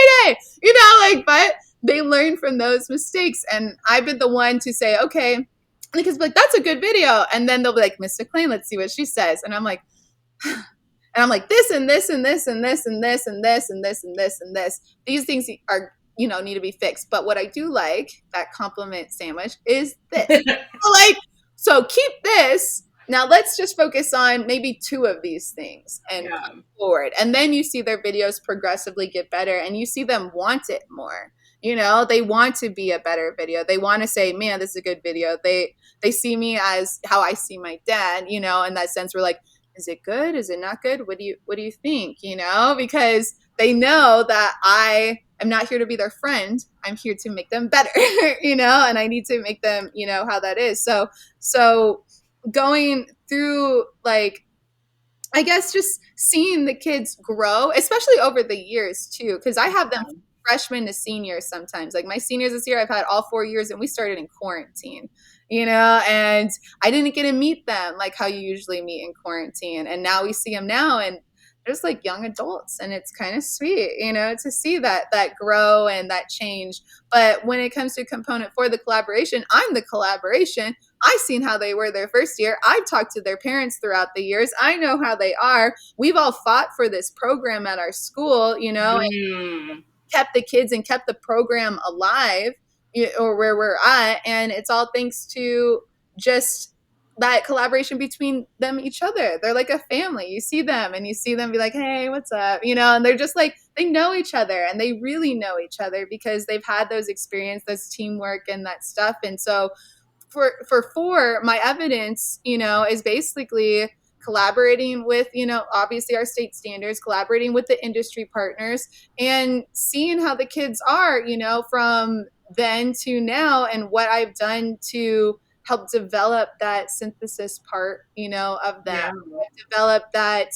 today, but they learn from those mistakes. And I've been the one to say, okay, because like, that's a good video. And then they'll be like, Mr. McClain, let's see what she says. And I'm like, this and this and this and this and this and this and this and this and this. These things are, need to be fixed. But what I do like, that compliment sandwich, is this. So keep this. Now let's just focus on maybe two of these things and come forward. And then you see their videos progressively get better and you see them want it more. They want to be a better video. They want to say, man, this is a good video. They see me as how I see my dad, in that sense. We're like, is it good? Is it not good? What do you think? Because they know that I am not here to be their friend. I'm here to make them better, and I need to make them, how that is. So going through like, I guess just seeing the kids grow, especially over the years too, because I have them freshmen to seniors sometimes. Like my seniors this year, I've had all 4 years and we started in quarantine, and I didn't get to meet them like how you usually meet in quarantine. And now we see them now and they're just like young adults and it's kind of sweet, to see that grow and that change. But when it comes to component for the collaboration, I'm the collaboration. I've seen how they were their first year. I've talked to their parents throughout the years. I know how they are. We've all fought for this program at our school, and kept the kids and kept the program alive, or where we're at. And it's all thanks to just that collaboration between them, each other. They're like a family. You see them and you see them be like, hey, what's up? And they're just like, they know each other and they really know each other because they've had those experiences, those teamwork and that stuff. And so for my evidence, is basically collaborating with, obviously our state standards, collaborating with the industry partners, and seeing how the kids are, from then to now, and what I've done to help develop that synthesis part, of them, Yeah. develop that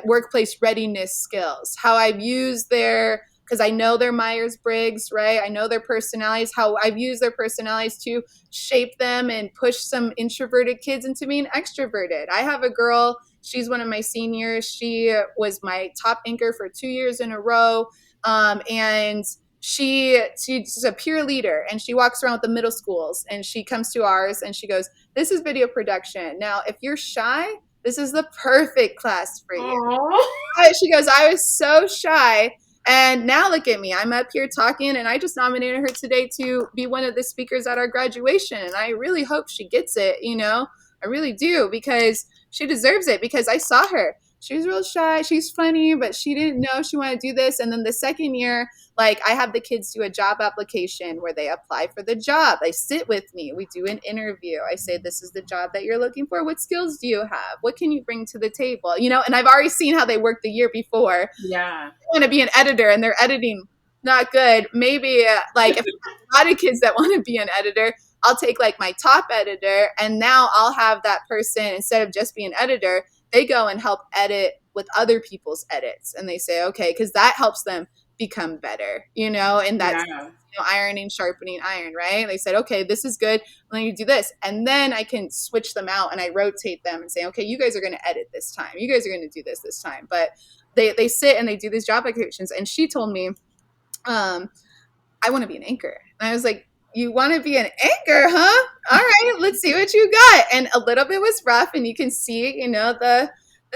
workplace readiness skills, how I've used because I know their Myers-Briggs, right? I know their personalities, how I've used their personalities to shape them and push some introverted kids into being extroverted. I have a girl, she's one of my seniors. She was my top anchor for 2 years in a row. And she's a peer leader, and she walks around with the middle schools, and she comes to ours and she goes, "This is video production. Now, if you're shy, this is the perfect class for you." Aww. She goes, "I was so shy. And now look at me. I'm up here talking, and I just nominated her today to be one of the speakers at our graduation. And I really hope she gets it, I really do, because she deserves it, because I saw her. She was real shy. She's funny, but she didn't know she wanted to do this. And then the second year, like, I have the kids do a job application where they apply for the job. They sit with me. We do an interview. I say, "This is the job that you're looking for. What skills do you have? What can you bring to the table?" And I've already seen how they worked the year before. Yeah. Want to be an editor and their editing not good. Maybe like if a lot of kids that want to be an editor, I'll take like my top editor, and now I'll have that person, instead of just being an editor, they go and help edit with other people's edits, and they say, okay, because that helps them become better, and that's Yeah. ironing, sharpening iron, right? They said, okay, this is good. Then you do this, and then I can switch them out, and I rotate them and say, okay, you guys are going to edit this time. You guys are going to do this time. But they sit and they do these job applications. And she told me, I want to be an anchor. And I was like, "You want to be an anchor, huh? All right, let's see what you got." And a little bit was rough, and you can see, the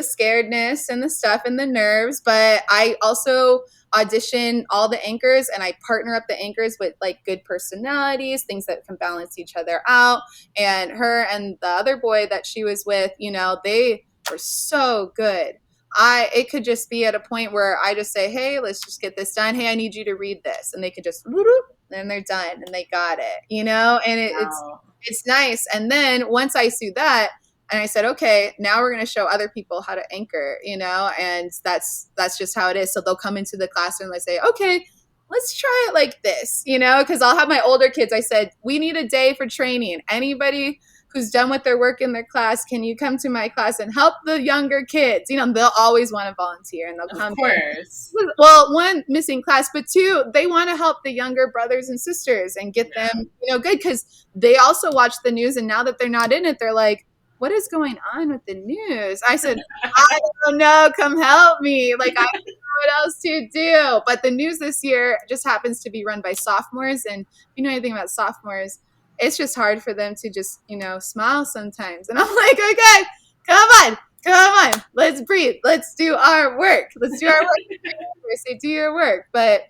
scaredness and the stuff and the nerves. But I also audition all the anchors, and I partner up the anchors with like good personalities, things that can balance each other out. And her and the other boy that she was with, they were so good. It could just be at a point where I just say, "Hey, let's just get this done. Hey, I need you to read this," and they could just, and they're done, and they got it, and Wow. it's nice. And then once I see that, and I said, okay, now we're going to show other people how to anchor, and that's just how it is. So they'll come into the classroom and say, okay, let's try it like this, because I'll have my older kids. I said, we need a day for training. Anybody who's done with their work in their class, can you come to my class and help the younger kids? They'll always want to volunteer, and they'll come. Of course. Well, one, missing class, but two, they want to help the younger brothers and sisters and get them, good, because they also watch the news, and now that they're not in it, they're like, what is going on with the news? I said, I don't know, come help me. Like, I don't know what else to do. But the news this year just happens to be run by sophomores, and if you know anything about sophomores, it's just hard for them to just, smile sometimes. And I'm like, okay, come on, let's breathe. Let's do our work. Say, do your work. But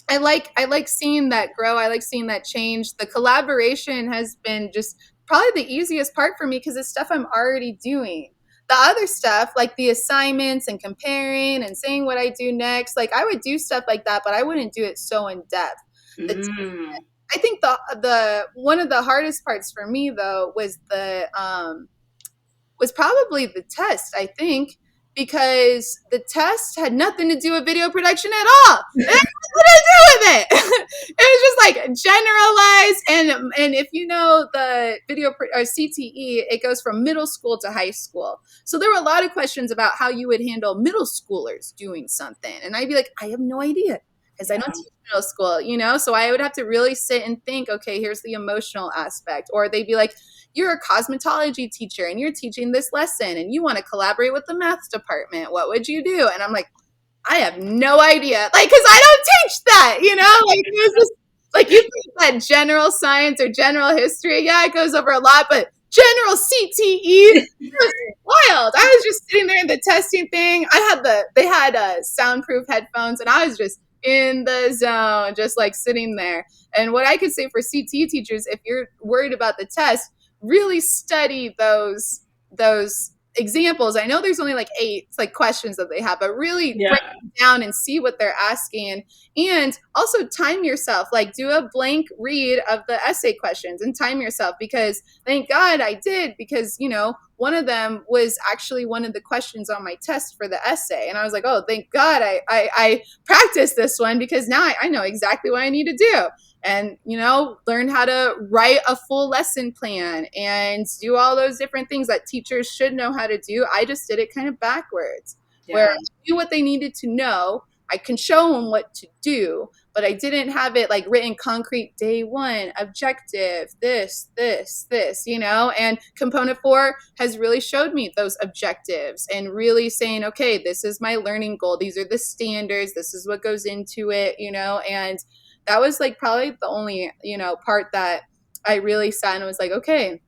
I like seeing that grow. I like seeing that change. The collaboration has been just probably the easiest part for me, because it's stuff I'm already doing. The other stuff, like the assignments and comparing and saying what I do next, like I would do stuff like that, but I wouldn't do it so in depth. I think the one of the hardest parts for me though was was probably the test, I think, because the test had nothing to do with video production at all. It had nothing to do with it. It was just like generalized. And if you know the video or CTE, it goes from middle school to high school. So there were a lot of questions about how you would handle middle schoolers doing something. And I'd be like, I have no idea, because I don't teach middle school, so I would have to really sit and think, okay, here's the emotional aspect. Or they'd be like, you're a cosmetology teacher and you're teaching this lesson and you want to collaborate with the math department. What would you do? And I'm like, I have no idea. Like, because I don't teach that, like it was just like, you think that general science or general history, yeah, it goes over a lot, but general CTE was wild. I was just sitting there in the testing thing. They had soundproof headphones, and I was just in the zone, just like sitting there. And what I could say for CTE teachers, if you're worried about the test, really study those examples. I know there's only like 8 like questions that they have, but really break Yeah. them down and see what they're asking. And also time yourself, like do a blank read of the essay questions and time yourself, because thank God I did, because, you know, one of them was actually one of the questions on my test for the essay. And I was like, oh, thank God I practiced this one, because now I know exactly what I need to do. And, you know, learn how to write a full lesson plan and do all those different things that teachers should know how to do. I just did it kind of backwards, where Yeah. I knew what they needed to know. I can show them what to do, but I didn't have it like written concrete, day 1, objective, this, you know, and component 4 has really showed me those objectives and really saying, okay, this is my learning goal. These are the standards. This is what goes into it, you know, and that was like probably the only, you know, part that I really sat and was like, okay,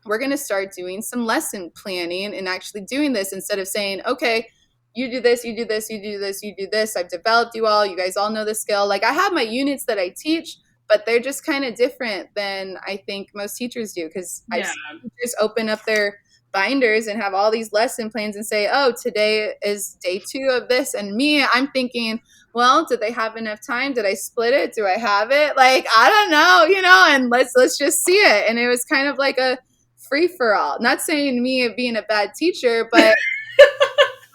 we're going to start doing some lesson planning and actually doing this, instead of saying, okay, you do this, you do this, you do this, you do this. I've developed you all. You guys all know the skill. Like I have my units that I teach, but they're just kind of different than I think most teachers do, because I've Yeah. seen teachers open up their binders and have all these lesson plans and say, oh, today is day 2 of this. And me, I'm thinking, well, did they have enough time? Did I split it? Do I have it? Like, I don't know, you know, and let's just see it. And it was kind of like a free for all. Not saying me being a bad teacher, but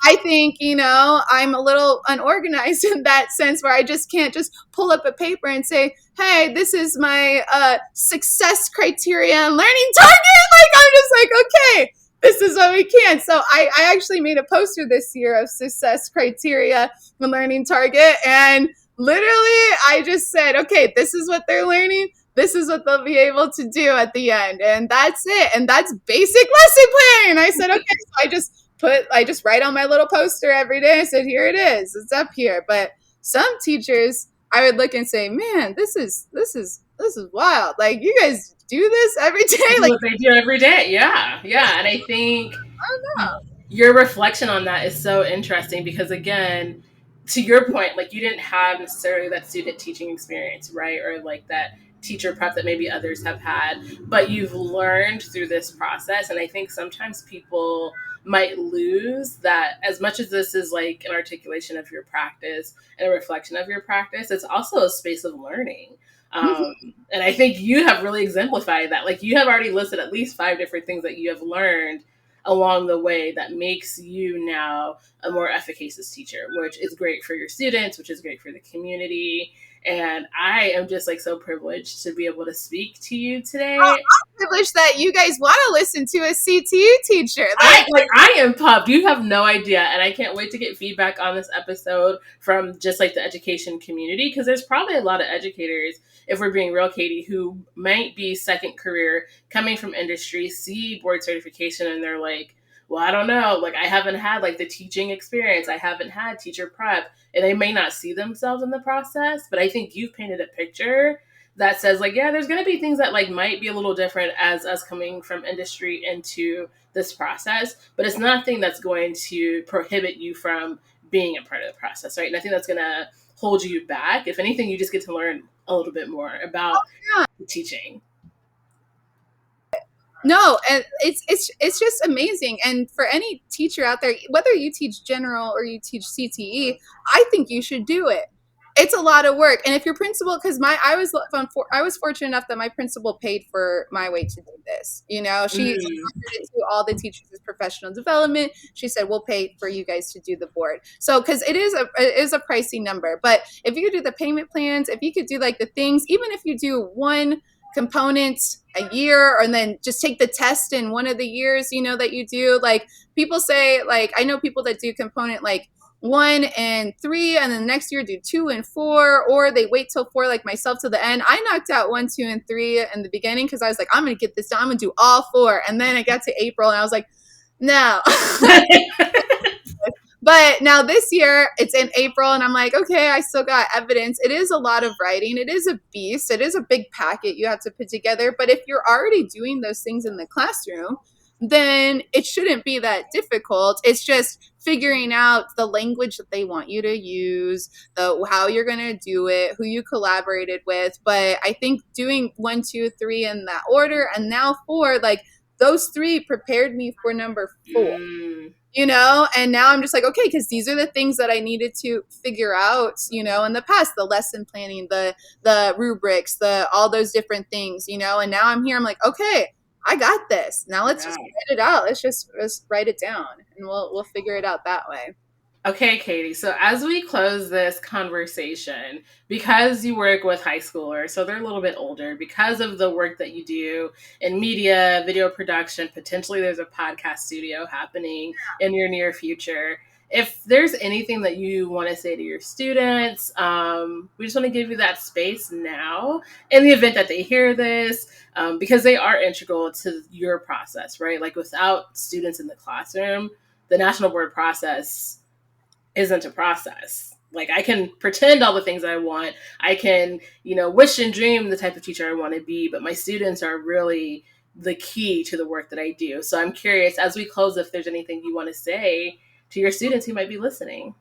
I think, you know, I'm a little unorganized in that sense, where I just can't just pull up a paper and say, hey, this is my success criteria and learning target. Like, I'm just like, okay, this is what we can. So I actually made a poster this year of success criteria and learning target. And literally, I just said, okay, this is what they're learning. This is what they'll be able to do at the end. And that's it. And that's basic lesson planning. I said, okay, so I just write on my little poster every day. I said, here it is. It's up here. But some teachers, I would look and say, man, this is wild. Like, you guys do this every day? Do Like, what they do every day. Yeah. Yeah. And I think I don't know. your reflection on that is so interesting because, again, to your point, like you didn't have necessarily that student teaching experience, right? Or like that teacher prep that maybe others have had, but you've learned through this process. And I think sometimes people might lose that. As much as this is like an articulation of your practice and a reflection of your practice, it's also a space of learning. Um, and I think you have really exemplified that. Like you have already listed at least 5 different things that you have learned along the way that makes you now a more efficacious teacher, which is great for your students, which is great for the community. And I am just like so privileged to be able to speak to you Oh, today. I'm privileged that you guys want to listen to a CTU teacher. Like, I am pumped. You have no idea, and I can't wait to get feedback on this episode from just like the education community, because there's probably a lot of educators, if we're being real, Katie, who might be second career coming from industry, see board certification, and they're like, well, I don't know, like I haven't had like the teaching experience, I haven't had teacher prep, and they may not see themselves in the process. But I think you've painted a picture that says like, yeah, there's going to be things that like might be a little different as us coming from industry into this process, but it's nothing that's going to prohibit you from being a part of the process, right? Nothing that's going to hold you back. If anything, you just get to learn a little bit more about yeah. teaching. No, and it's just amazing. And for any teacher out there, whether you teach general or you teach CTE, I think you should do it. It's a lot of work. And if your principal, because I was fortunate enough that my principal paid for my way to do this. You know, she Mm. offered it to all the teachers as professional development. She said, we'll pay for you guys to do the board. So because it is a pricey number, but if you could do the payment plans, if you could do like the things, even if you do one component a year, and then just take the test in one of the years, you know, that you do. Like people say, like I know people that do component like 1 and 3, and then the next year do 2 and 4, or they wait till 4, like myself, to the end. I knocked out 1, 2, and 3 in the beginning because I was like, I'm gonna get this done, I'm gonna do all 4. And then it got to April and I was like, no. But now this year it's in April and I'm like, okay, I still got evidence. It is a lot of writing. It is a beast. It is a big packet you have to put together. But if you're already doing those things in the classroom, then it shouldn't be that difficult. It's just figuring out the language that they want you to use, how you're going to do it, who you collaborated with. But I think doing 1, 2, 3 in that order, and now 4, like those three prepared me for number four. Mm. And now I'm just like, okay, because these are the things that I needed to figure out, in the past, the lesson planning, the rubrics, the all those different things, and now I'm here, I'm like, okay, I got this. Now let's Yeah. just write it out. Let's write it down, and we'll figure it out that way. Okay, Katie. So as we close this conversation, because you work with high schoolers, so they're a little bit older, because of the work that you do in media, video production, potentially there's a podcast studio happening in your near future. If there's anything that you want to say to your students, we just want to give you that space now in the event that they hear this, because they are integral to your process, right? Like without students in the classroom, the national board process isn't a process. Like I can pretend all the things I want. I can, wish and dream the type of teacher I want to be, but my students are really the key to the work that I do. So I'm curious, as we close, if there's anything you want to say to your students who might be listening.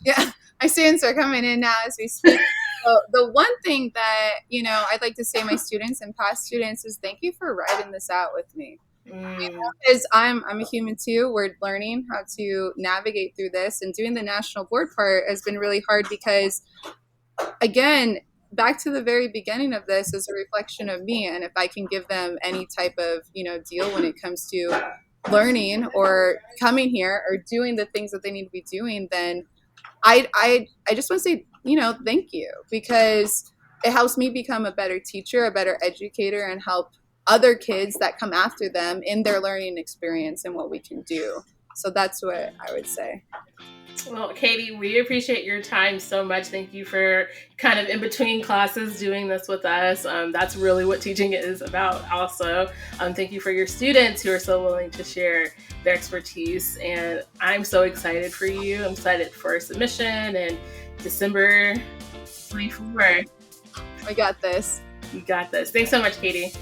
Yeah, my students are coming in now as we speak. So the one thing that, I'd like to say to my students and past students is thank you for writing this out with me. Because I'm a human too. We're learning how to navigate through this, and doing the national board part has been really hard because, again, back to the very beginning of this is a reflection of me. And if I can give them any type of deal when it comes to learning or coming here or doing the things that they need to be doing, then I just want to say thank you, because it helps me become a better teacher, a better educator, and help other kids that come after them in their learning experience and what we can do. So that's what I would say. Well, Katie, we appreciate your time so much. Thank you for kind of in between classes doing this with us. That's really what teaching is about also. Thank you for your students who are so willing to share their expertise. And I'm so excited for you. I'm excited for submission and December 24. We got this. You got this. Thanks so much, Katie.